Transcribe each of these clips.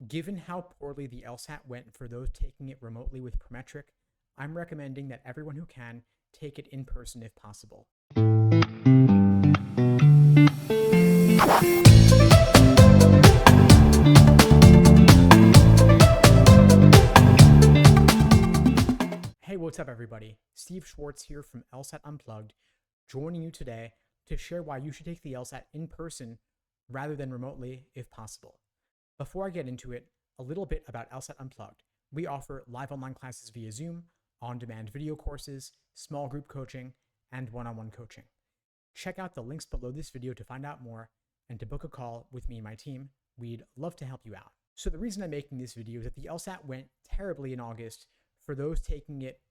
Given how poorly the LSAT went for those taking it remotely with Prometric, I'm recommending that everyone who can take it in person if possible. Hey, what's up everybody? Steve Schwartz here from LSAT Unplugged, joining you today to share why you should take the LSAT in person rather than remotely if possible. Before I get into it, a little bit about LSAT Unplugged. We offer live online classes via Zoom, on-demand video courses, small group coaching, and one-on-one coaching. Check out the links below this video to find out more and to book a call with me and my team. We'd love to help you out. So the reason I'm making this video is that the LSAT went terribly in August for those taking it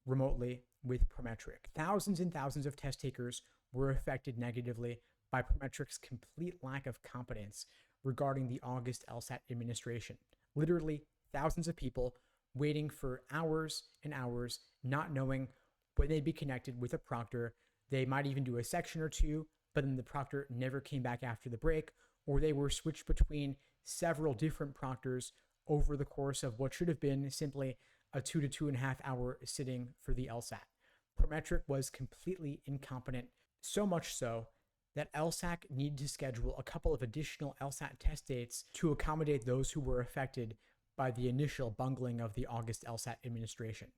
remotely with Prometric. Thousands and thousands of test takers were affected negatively by Prometric's complete lack of competence regarding the August LSAT administration. Literally thousands of people waiting for hours and hours, not knowing when they'd be connected with a proctor. They might even do a section or two, but then the proctor never came back after the break, or they were switched between several different proctors over the course of what should have been simply a 2 to 2.5 hour sitting for the LSAT. Prometric was completely incompetent, so much so that LSAC needed to schedule a couple of additional LSAT test dates to accommodate those who were affected by the initial bungling of the August LSAT administration.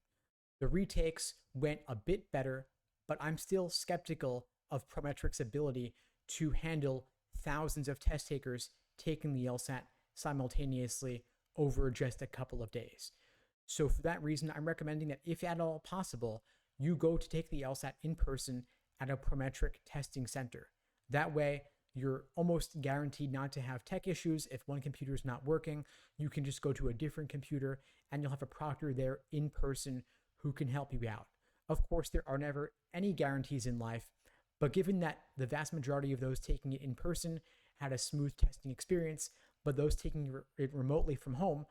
The retakes went a bit better, but I'm still skeptical of Prometric's ability to handle thousands of test takers taking the LSAT simultaneously over just a couple of days. So for that reason, I'm recommending that if at all possible, you go to take the LSAT in person at a Prometric testing center. That way, you're almost guaranteed not to have tech issues. If one computer is not working, you can just go to a different computer and you'll have a proctor there in person who can help you out. Of course, there are never any guarantees in life, but given that the vast majority of those taking it in person had a smooth testing experience, but those taking it remotely from home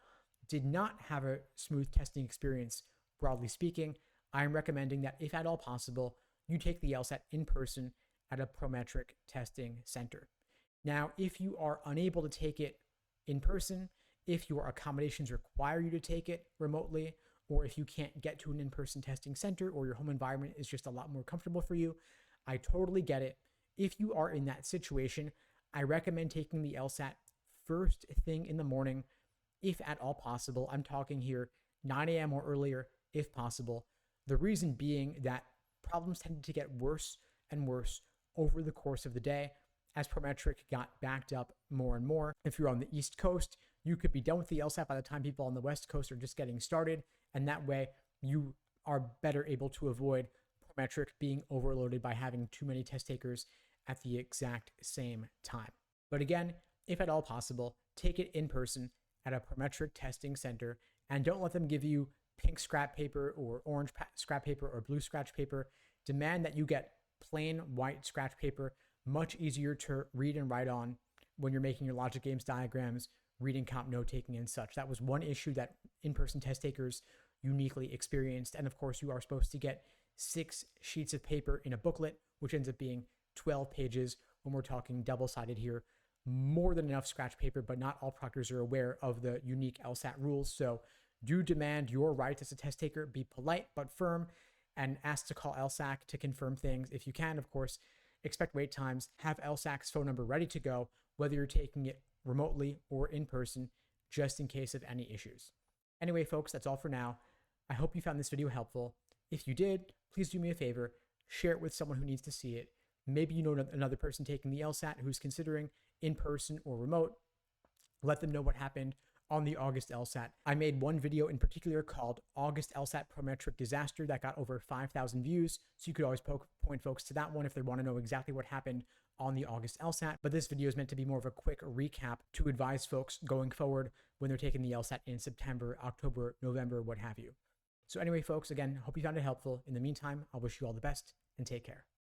did not have a smooth testing experience, broadly speaking, I'm recommending that if at all possible, you take the LSAT in person at a Prometric testing center. Now, if you are unable to take it in person, if your accommodations require you to take it remotely, or if you can't get to an in-person testing center or your home environment is just a lot more comfortable for you, I totally get it. If you are in that situation, I recommend taking the LSAT first thing in the morning, if at all possible. I'm talking here 9 a.m. or earlier, if possible. The reason being that problems tended to get worse and worse over the course of the day as Prometric got backed up more and more. If you're on the East Coast, you could be done with the LSAT by the time people on the West Coast are just getting started, and that way you are better able to avoid Prometric being overloaded by having too many test takers at the exact same time. But again, if at all possible, take it in person at a Prometric testing center, and don't let them give you pink scrap paper or orange scrap paper or blue scratch paper. Demand that you get plain white scratch paper, much easier to read and write on when you're making your logic games diagrams, reading, comp, note taking, and such. That was one issue that in-person test takers uniquely experienced. And of course, you are supposed to get 6 sheets of paper in a booklet, which ends up being 12 pages when we're talking double-sided here. More than enough scratch paper, but not all proctors are aware of the unique LSAT rules. So do demand your rights as a test taker. Be polite but firm, and ask to call LSAC to confirm things. If you can, of course, expect wait times. Have LSAC's phone number ready to go, whether you're taking it remotely or in person, just in case of any issues. Anyway, folks, that's all for now. I hope you found this video helpful. If you did, please do me a favor, share it with someone who needs to see it. Maybe you know another person taking the LSAT who's considering in person or remote. Let them know what happened on the August LSAT. I made one video in particular called August LSAT Prometric Disaster that got over 5,000 views. So you could always point folks to that one if they want to know exactly what happened on the August LSAT. But this video is meant to be more of a quick recap to advise folks going forward when they're taking the LSAT in September, October, November, what have you. So anyway, folks, again, hope you found it helpful. In the meantime, I'll wish you all the best and take care.